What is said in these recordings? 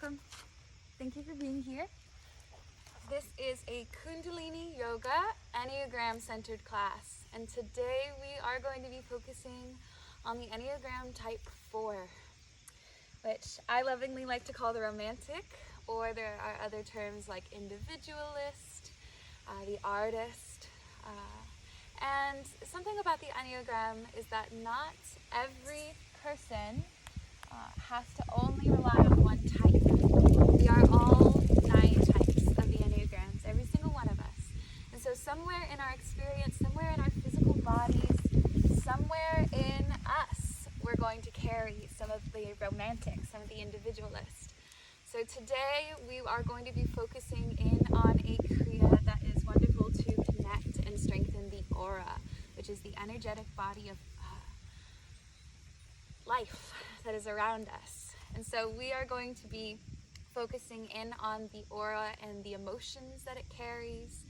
welcome. Thank you for being here. This is a Kundalini Yoga Enneagram centered class, and today we are going to be focusing on the Enneagram type 4, which I lovingly like to call the romantic, or there are other terms like individualist, the artist, and something about the Enneagram is that not every person has to only rely on one type. We are all 9 types of the Enneagrams, every single one of us. And so somewhere in our experience, somewhere in our physical bodies, somewhere in us, we're going to carry some of the romantic, some of the individualist. So today we are going to be focusing in on a kriya that is wonderful to connect and strengthen the aura, which is the energetic body of life that is around us. And so we are going to be focusing in on the aura and the emotions that it carries,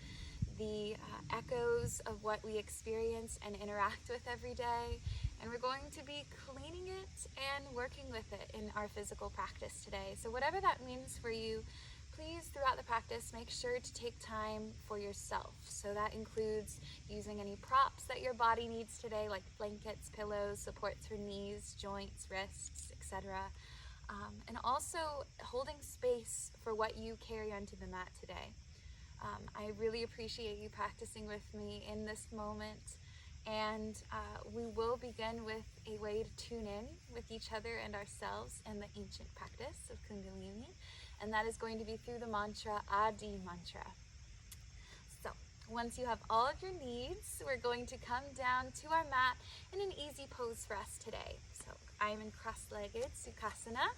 the echoes of what we experience and interact with every day, and we're going to be cleaning it and working with it in our physical practice today. So whatever that means for you, please throughout the practice make sure to take time for yourself. So that includes using any props that your body needs today, like blankets, pillows, supports for knees, joints, wrists, etc. And also holding space for what you carry onto the mat today. I really appreciate you practicing with me in this moment, and we will begin with a way to tune in with each other and ourselves in the ancient practice of Kundalini, and that is going to be through the mantra Adi mantra. So once you have all of your needs, we're going to come down to our mat in an easy pose for us today. So I'm in cross-legged Sukhasana,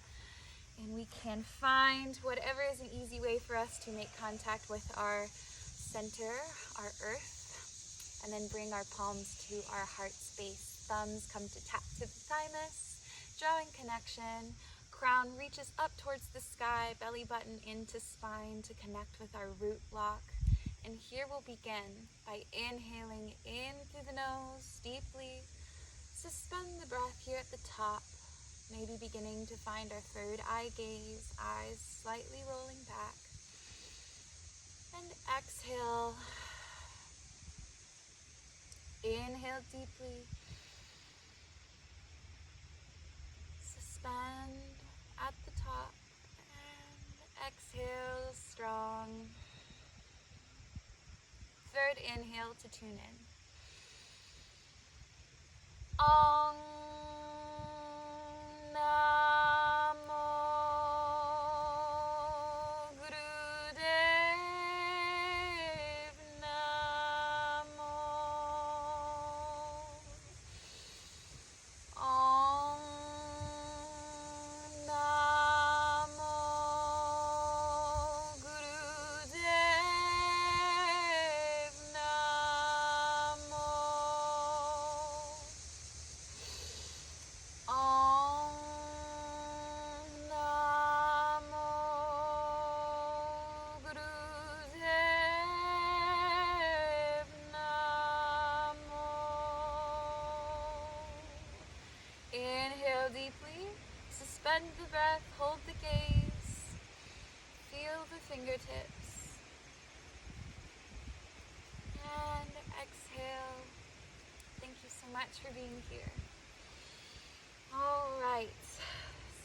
and we can find whatever is an easy way for us to make contact with our center, our earth, and then bring our palms to our heart space. Thumbs come to tap to the thymus, drawing connection. Crown reaches up towards the sky, belly button into spine to connect with our root block. And here we'll begin by inhaling in through the nose deeply. Suspend the breath here at the top, maybe beginning to find our third eye gaze, eyes slightly rolling back. And exhale. Inhale deeply. Suspend at the top. And exhale strong. Third inhale to tune in. Om Namo Gurudev Namo. Om Namo Gurudev Namo. Om Namo Gurudev Namo. Inhale deeply, suspend the breath, hold the gaze, feel the fingertips, and exhale. Thank you so much for being here. All right,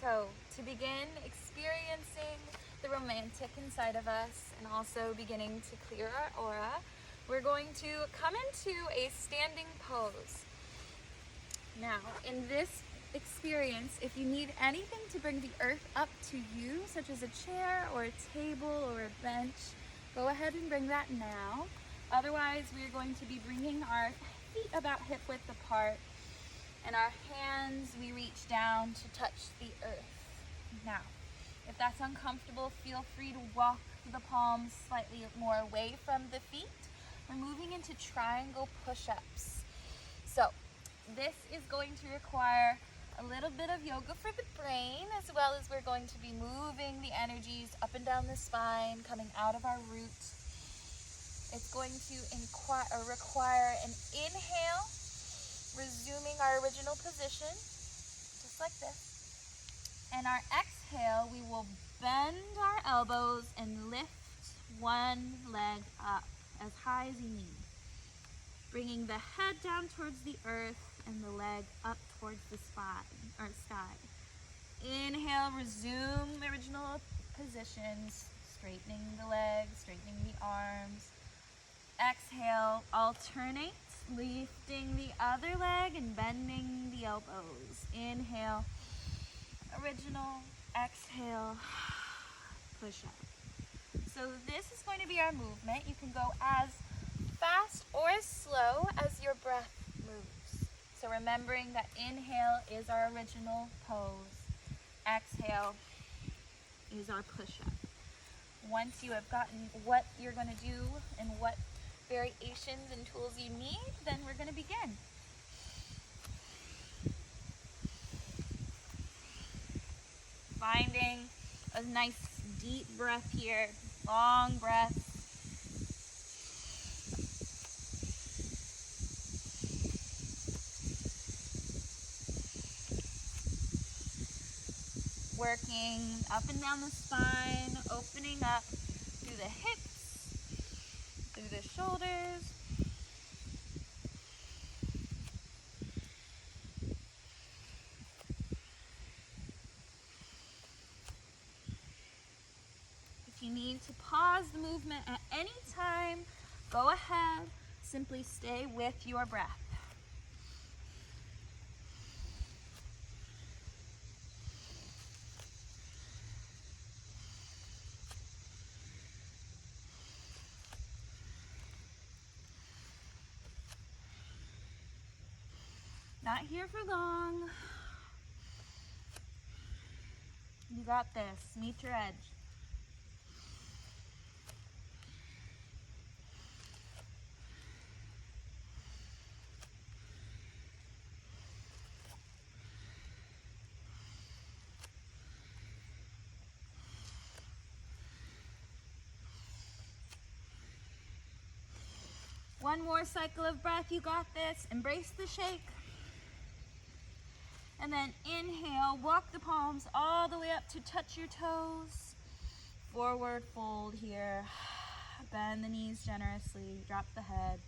so to begin experiencing the romantic inside of us and also beginning to clear our aura, we're going to come into a standing pose. Now, in this experience, if you need anything to bring the earth up to you, such as a chair or a table or a bench, go ahead and bring that now. Otherwise, we're going to be bringing our feet about hip width apart, and our hands, we reach down to touch the earth. Now, if that's uncomfortable, feel free to walk the palms slightly more away from the feet. We're moving into triangle push-ups. So, this is going to require a little bit of yoga for the brain, as well as we're going to be moving the energies up and down the spine, coming out of our root. It's going to require an inhale, resuming our original position, just like this. And our exhale, we will bend our elbows and lift one leg up as high as you need. Bringing the head down towards the earth and the leg up towards the sky. Inhale, resume original positions, straightening the legs, straightening the arms. Exhale, alternate, lifting the other leg and bending the elbows. Inhale, original, exhale, push up. So this is going to be our movement. You can go as fast or as slow as your breath moves. So remembering that inhale is our original pose. Exhale is our push-up. Once you have gotten what you're going to do and what variations and tools you need, then we're going to begin. Finding a nice deep breath here, long breath. Working up and down the spine, opening up through the hips, through the shoulders. If you need to pause the movement at any time, go ahead, simply stay with your breath. Not here for long. You got this. Meet your edge. One more cycle of breath. You got this. Embrace the shake. And then inhale, walk the palms all the way up to touch your toes. Forward fold here. Bend the knees generously, drop the head.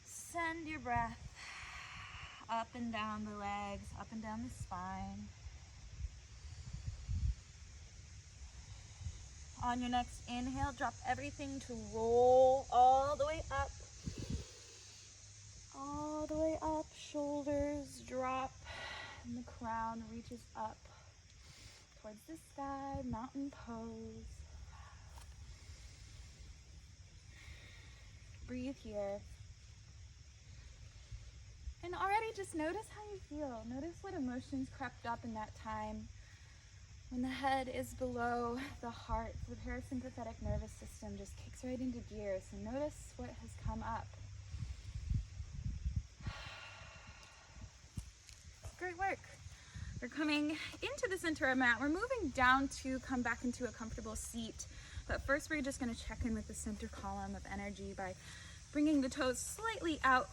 Send your breath up and down the legs, up and down the spine. On your next inhale, drop everything to roll all the way up. All the way up, shoulders drop, and the crown reaches up towards the sky, mountain pose. Breathe here. And already just notice how you feel. Notice what emotions crept up in that time. When the head is below the heart, the parasympathetic nervous system just kicks right into gear. So notice what has come up. Great work. We're coming into the center of our mat. We're moving down to come back into a comfortable seat. But first we're just going to check in with the center column of energy by bringing the toes slightly out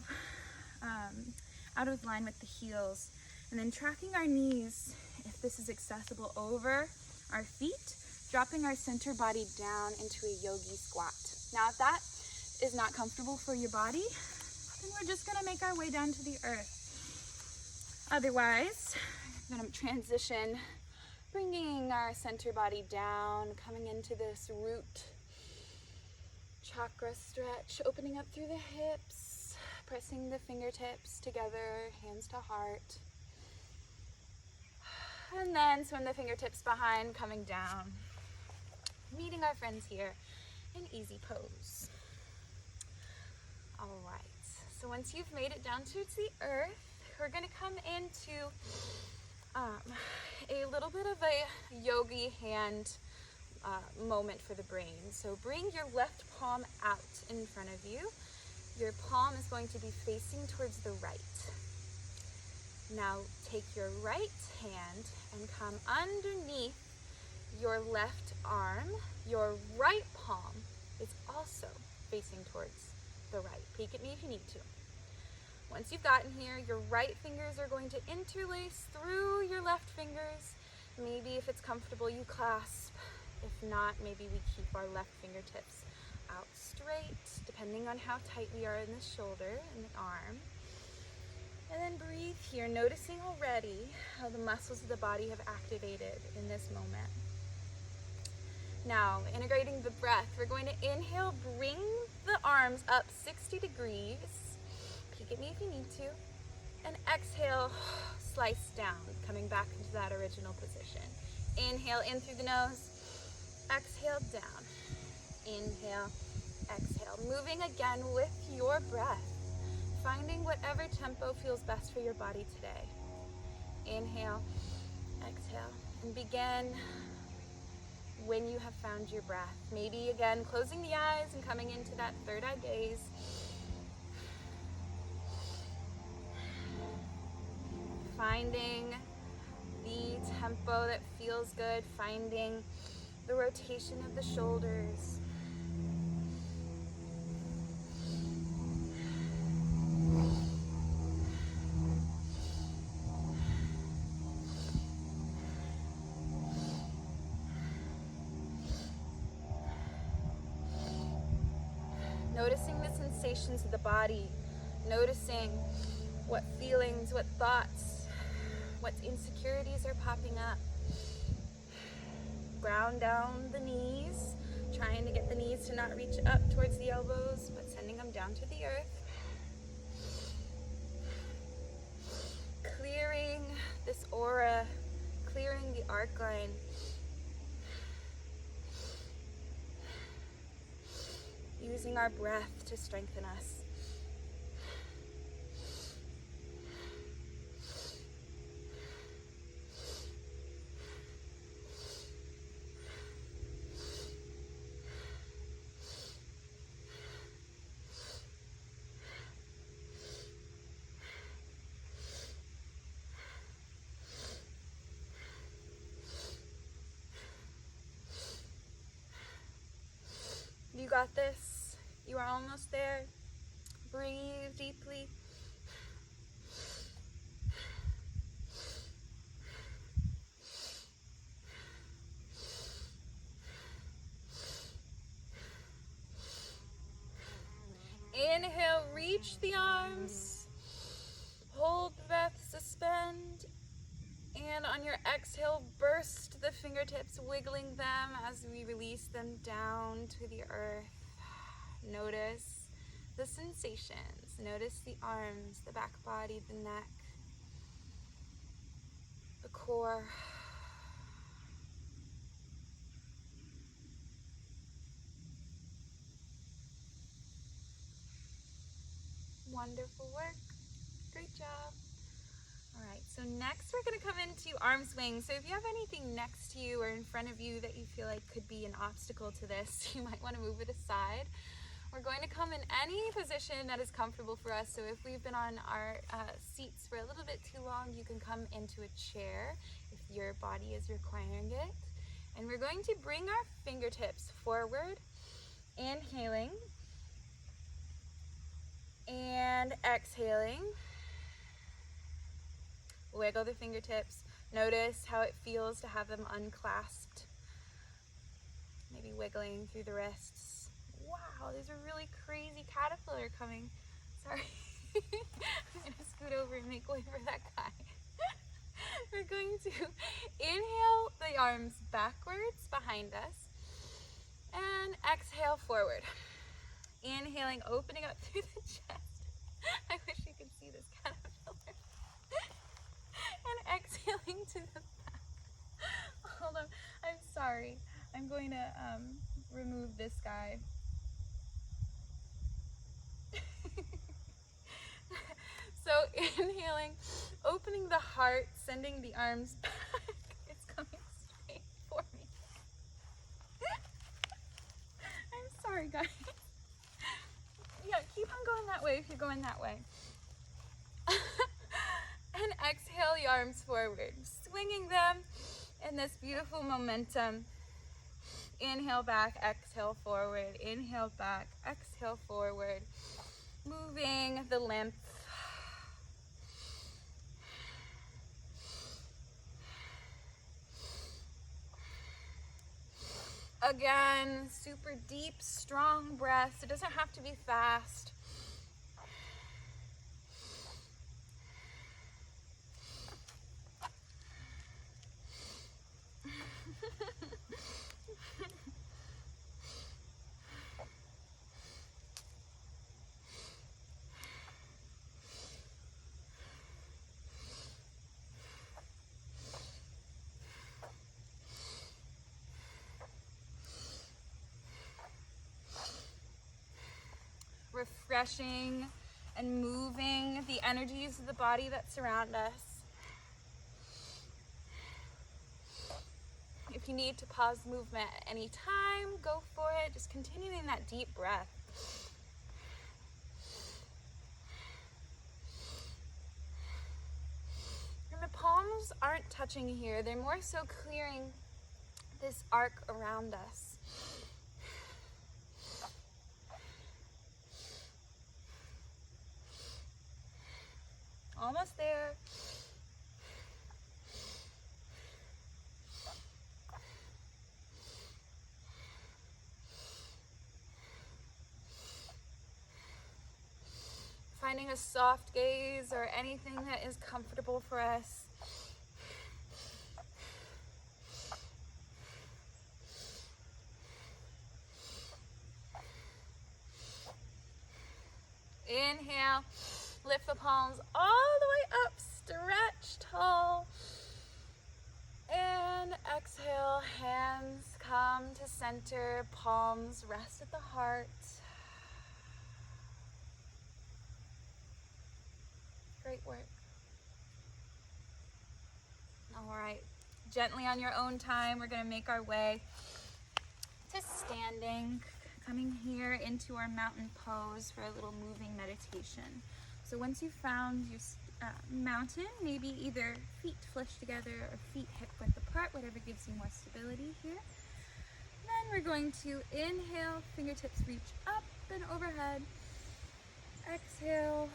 of line with the heels. And then tracking our knees, if this is accessible, over our feet, dropping our center body down into a yogi squat. Now if that is not comfortable for your body, then we're just going to make our way down to the earth. Otherwise, I'm going to transition, bringing our center body down, coming into this root chakra stretch, opening up through the hips, pressing the fingertips together, hands to heart. And then swim the fingertips behind, coming down, meeting our friends here in easy pose. All right, so once you've made it down towards the earth, we're going to come into a little bit of a yogi hand moment for the brain. So bring your left palm out in front of you. Your palm is going to be facing towards the right. Now take your right hand and come underneath your left arm. Your right palm is also facing towards the right. Peek at me if you need to. Once you've gotten here, your right fingers are going to interlace through your left fingers, Maybe if it's comfortable, you clasp. If not, maybe we keep our left fingertips out straight, depending on how tight we are in the shoulder and the arm. And then breathe here, noticing already how the muscles of the body have activated in this moment. Now, integrating the breath, we're going to inhale, bring the arms up 60 degrees. Peek at me if you need to. And exhale, slice down, coming back into that original position. Inhale in through the nose, exhale down. Inhale, exhale. Moving again with your breath, finding whatever tempo feels best for your body today. Inhale, exhale, and begin when you have found your breath. Maybe again, closing the eyes and coming into that third eye gaze. Finding the tempo that feels good, finding the rotation of the shoulders. Noticing the sensations of the body, noticing what feelings, what thoughts, what insecurities are popping up. Ground down the knees, trying to get the knees to not reach up towards the elbows, but sending them down to the earth. Clearing this aura, clearing the arc line. Using our breath to strengthen us. You got this. You are almost there. Breathe deeply. Inhale, reach the arms. Hold the breath, suspend. And on your exhale, burst the fingertips, wiggling them as we release them down to the earth. Notice the sensations. Notice the arms, the back body, the neck, the core. Wonderful work. Great job. All right, so next we're going to come into arm swing. So if you have anything next to you or in front of you that you feel like could be an obstacle to this, you might want to move it aside. We're going to come in any position that is comfortable for us. So if we've been on our seats for a little bit too long, you can come into a chair if your body is requiring it. And we're going to bring our fingertips forward, inhaling and exhaling. Wiggle the fingertips. Notice how it feels to have them unclasped. Maybe wiggling through the wrists. Wow, there's a really crazy caterpillar coming. Sorry. I'm going to scoot over and make way for that guy. We're going to inhale the arms backwards behind us and exhale forward. Inhaling, opening up through the chest. I wish you could see this caterpillar. And exhaling to the back. Hold on, I'm sorry. I'm going to remove this guy. So inhaling, opening the heart, sending the arms back. It's coming straight for me. I'm sorry, guys. Yeah, keep on going that way if you're going that way. And exhale the arms forward, swinging them in this beautiful momentum. Inhale back, exhale forward, inhale back, exhale forward. Moving the lymph. Again, super deep, strong breaths. It doesn't have to be fast. Refreshing and moving the energies of the body that surround us. If you need to pause movement at any time, go for it. Just continuing that deep breath. And the palms aren't touching here. They're more so clearing this arc around us. Almost there. Finding a soft gaze or anything that is comfortable for us. Inhale, lift the palms all the way up, stretch tall. And exhale, hands come to center, palms rest at the heart. Great work. All right, gently on your own time, we're going to make our way to standing, coming here into our mountain pose for a little moving meditation. So once you've found your mountain, maybe either feet flush together or feet hip width apart, whatever gives you more stability here. Then we're going to inhale, fingertips reach up and overhead. Exhale,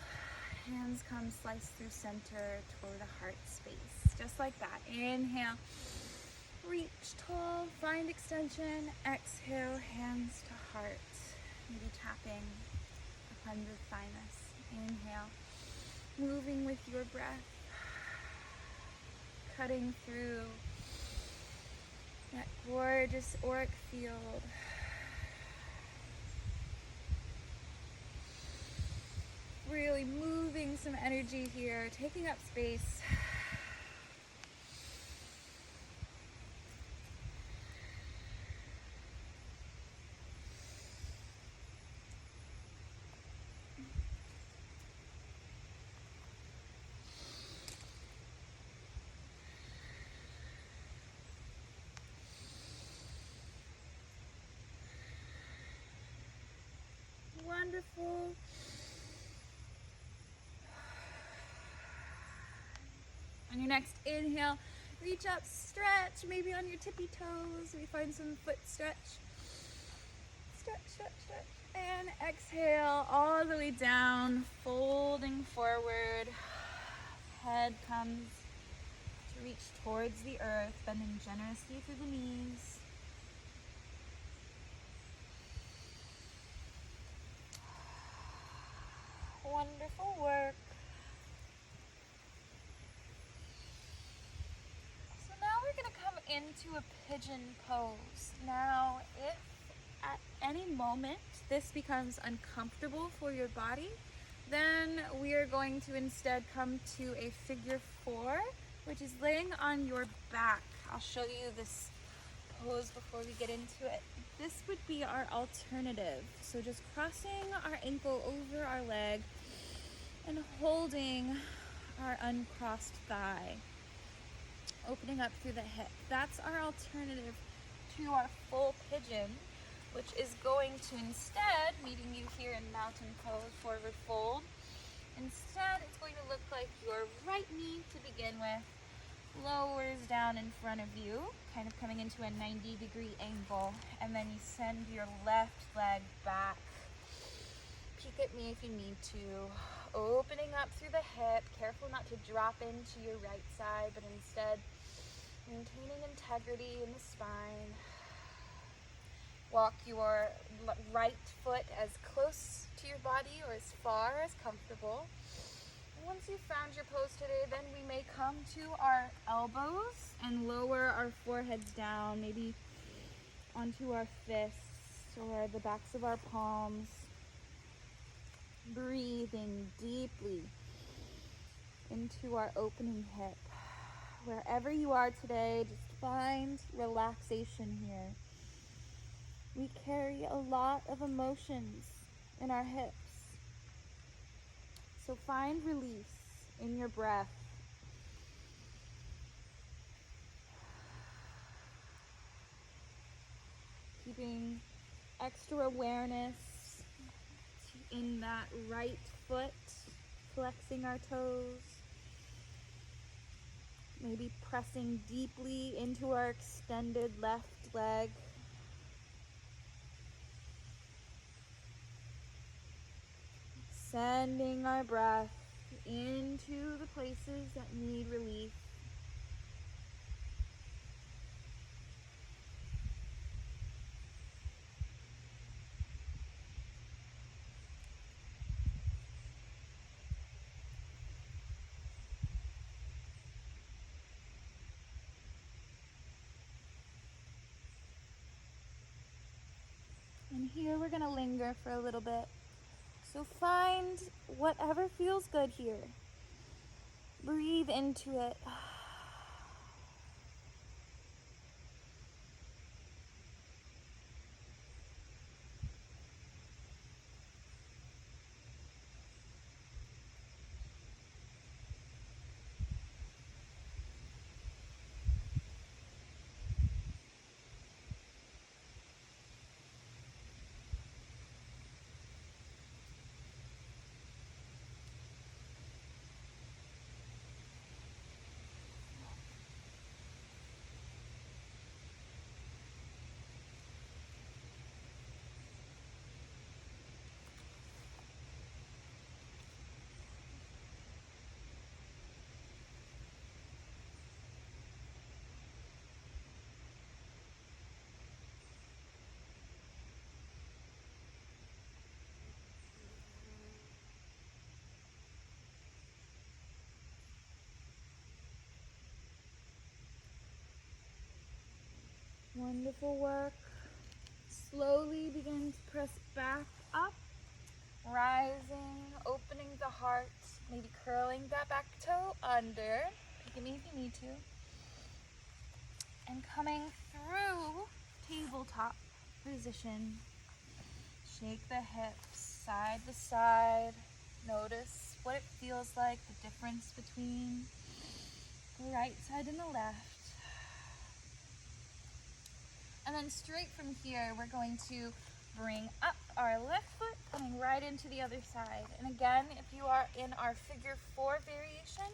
hands come slice through center toward the heart space. Just like that. Inhale, reach tall, find extension. Exhale, hands to heart. Maybe tapping upon the thymus. Inhale, moving with your breath, cutting through that gorgeous auric field. Really moving some energy here, taking up space. Wonderful. On your next inhale, reach up, stretch, maybe on your tippy toes. We find some foot stretch. Stretch, stretch, stretch. And exhale all the way down, folding forward. Head comes to reach towards the earth, bending generously through the knees. Wonderful work. So now we're going to come into a pigeon pose. Now, if at any moment this becomes uncomfortable for your body, then we are going to instead come to a figure 4, which is laying on your back. I'll show you this pose before we get into it. This would be our alternative. So just crossing our ankle over our leg and holding our uncrossed thigh, opening up through the hip. That's our alternative to our full pigeon, which is going to instead, meeting you here in mountain pose, forward fold. Instead, it's going to look like your right knee to begin with lowers down in front of you, kind of coming into a 90-degree angle, and then you send your left leg back. Peek at me if you need to. Opening up through the hip, careful not to drop into your right side, but instead maintaining integrity in the spine. Walk your right foot as close to your body or as far as comfortable. And once you've found your pose today, then we may come to our elbows and lower our foreheads down, maybe onto our fists or the backs of our palms. Breathing deeply into our opening hip. Wherever you are today, just find relaxation here. We carry a lot of emotions in our hips. So find release in your breath. Keeping extra awareness in that right foot, flexing our toes. Maybe pressing deeply into our extended left leg. Sending our breath into the places that need relief. And here we're going to linger for a little bit. So find whatever feels good here. Breathe into it. Wonderful work. Slowly begin to press back up. Rising, opening the heart, maybe curling that back toe under. Pick a knee if you need to. And coming through tabletop position. Shake the hips side to side. Notice what it feels like, the difference between the right side and the left. And then straight from here, we're going to bring up our left foot, coming right into the other side. And again, if you are in our figure 4 variation,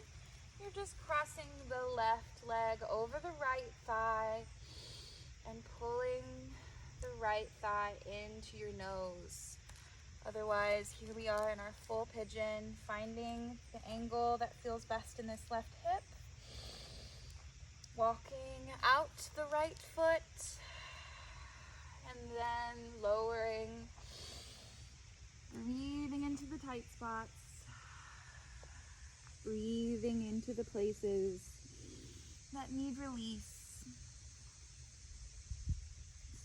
you're just crossing the left leg over the right thigh and pulling the right thigh into your nose. Otherwise, here we are in our full pigeon, finding the angle that feels best in this left hip. Walking out the right foot. And then lowering, breathing into the tight spots, breathing into the places that need release,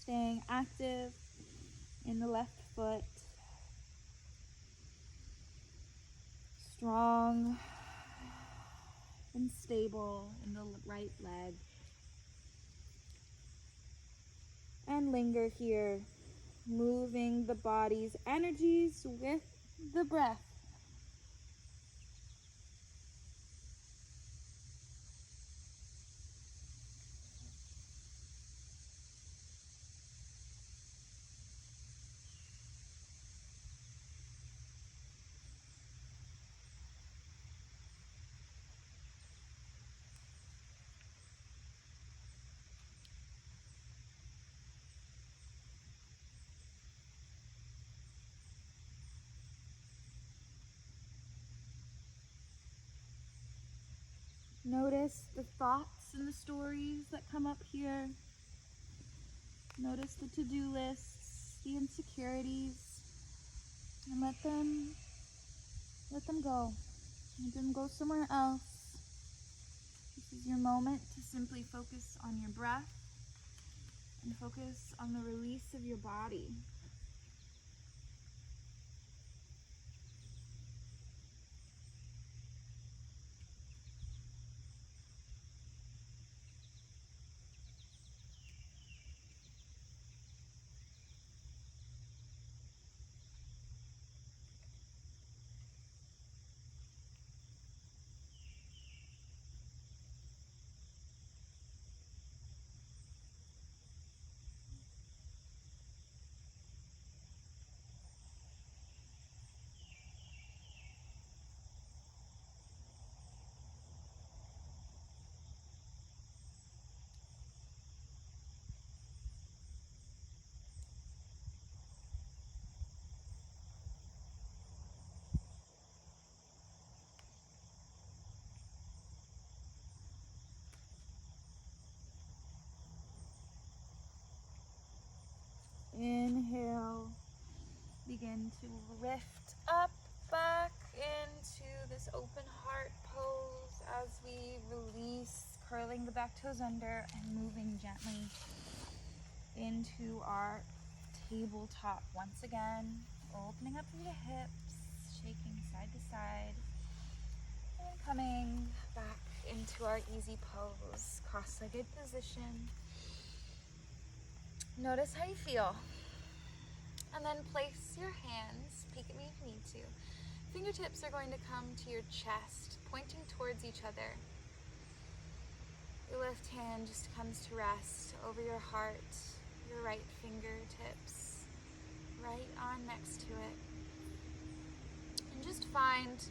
staying active in the left foot, strong and stable in the right leg. And linger here, moving the body's energies with the breath. Notice the thoughts and the stories that come up here. Notice the to-do lists, the insecurities, and let them go. Let them go somewhere else. This is your moment to simply focus on your breath and focus on the release of your body. Inhale. Begin to lift up back into this open heart pose as we release, curling the back toes under and moving gently into our tabletop once again. Opening up through the hips, shaking side to side, and coming back into our easy pose, cross-legged position. Notice how you feel. And then place your hands, peek at me if you need to. Fingertips are going to come to your chest, pointing towards each other. Your left hand just comes to rest over your heart, your right fingertips right on next to it. And just find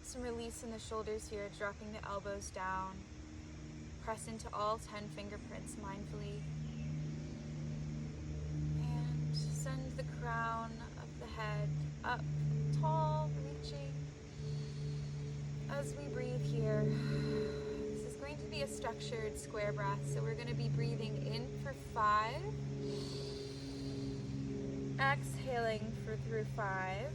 some release in the shoulders here, dropping the elbows down. Press into all 10 fingerprints mindfully. Send the crown of the head up, tall, reaching. As we breathe here, this is going to be a structured square breath, so we're going to be breathing in for 5, exhaling through 5,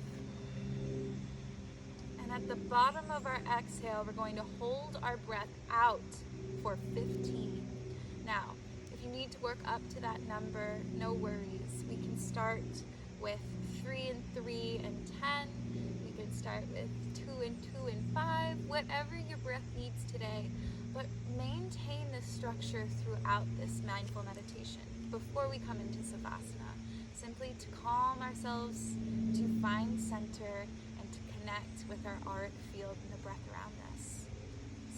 and at the bottom of our exhale, we're going to hold our breath out for 15. Now, if you need to work up to that number, no worries. We can start with 3 and 3 and 10. We can start with 2 and 2 and 5, whatever your breath needs today. But maintain this structure throughout this mindful meditation before we come into Savasana, simply to calm ourselves, to find center, and to connect with our auric field and the breath around us.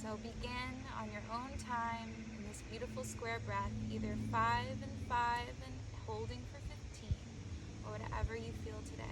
So begin on your own time in this beautiful square breath, either 5 and 5 and holding for 15, or whatever you feel today.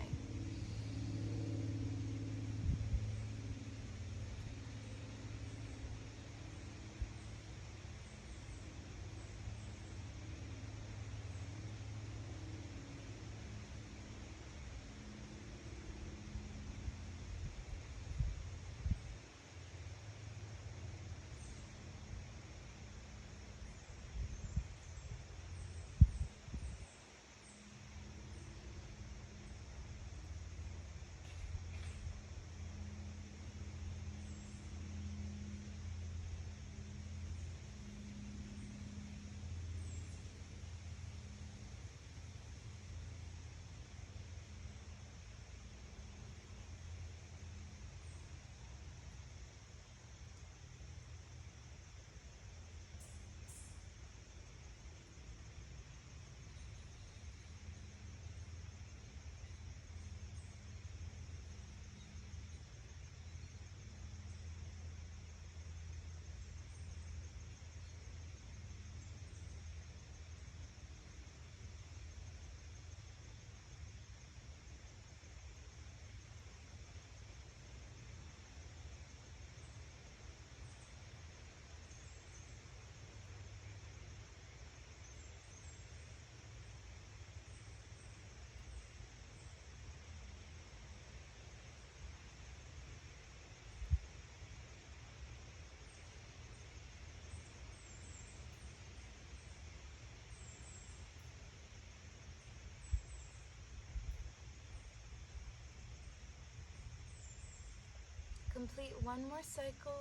complete one more cycle.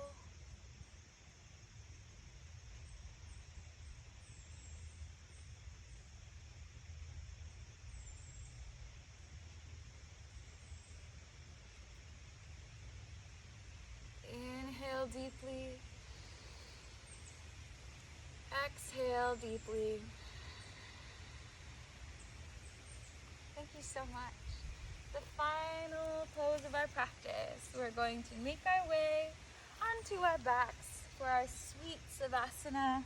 Inhale deeply. Exhale deeply. Thank you so much. The final pose of our practice, we're going to make our way onto our backs for our sweet Savasana.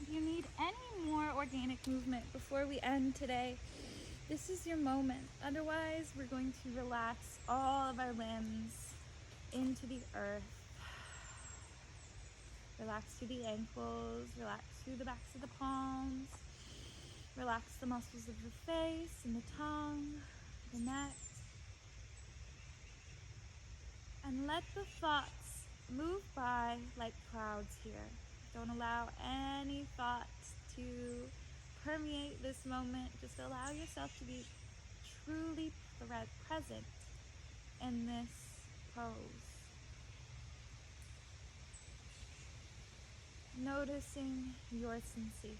If you need any more organic movement before we end today, this is your moment. Otherwise, we're going to relax all of our limbs into the earth. Relax through the ankles, relax through the backs of the palms, relax the muscles of the face and the tongue, the neck, and let the thoughts move by like clouds here. Don't allow any thoughts to permeate this moment. Just allow yourself to be truly present in this pose. Noticing your sensations.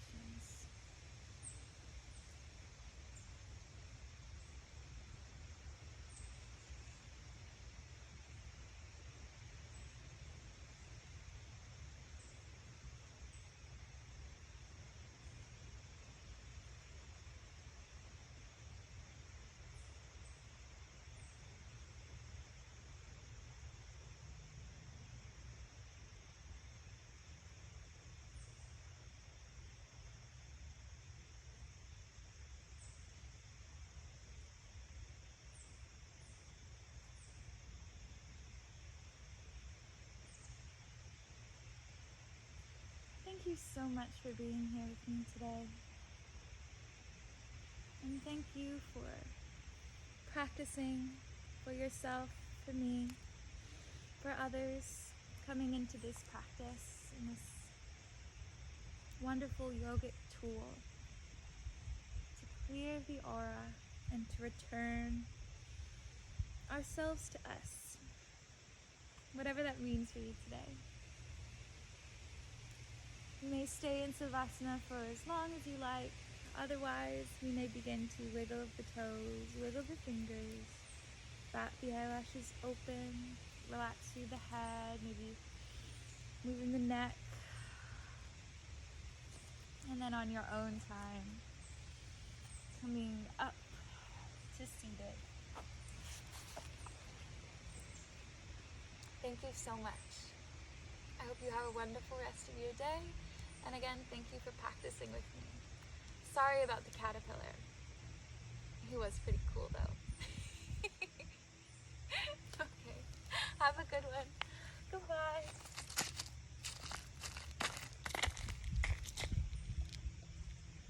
Thank you so much for being here with me today. And thank you for practicing for yourself, for me, for others, coming into this practice and this wonderful yogic tool to clear the aura and to return ourselves to us, whatever that means for you today. You may stay in Savasana for as long as you like. Otherwise, we may begin to wiggle the toes, wiggle the fingers, bat the eyelashes open, relax through the head, maybe moving the neck. And then on your own time, coming up to seated. Thank you so much. I hope you have a wonderful rest of your day. And again, thank you for practicing with me. Sorry about the caterpillar. He was pretty cool though.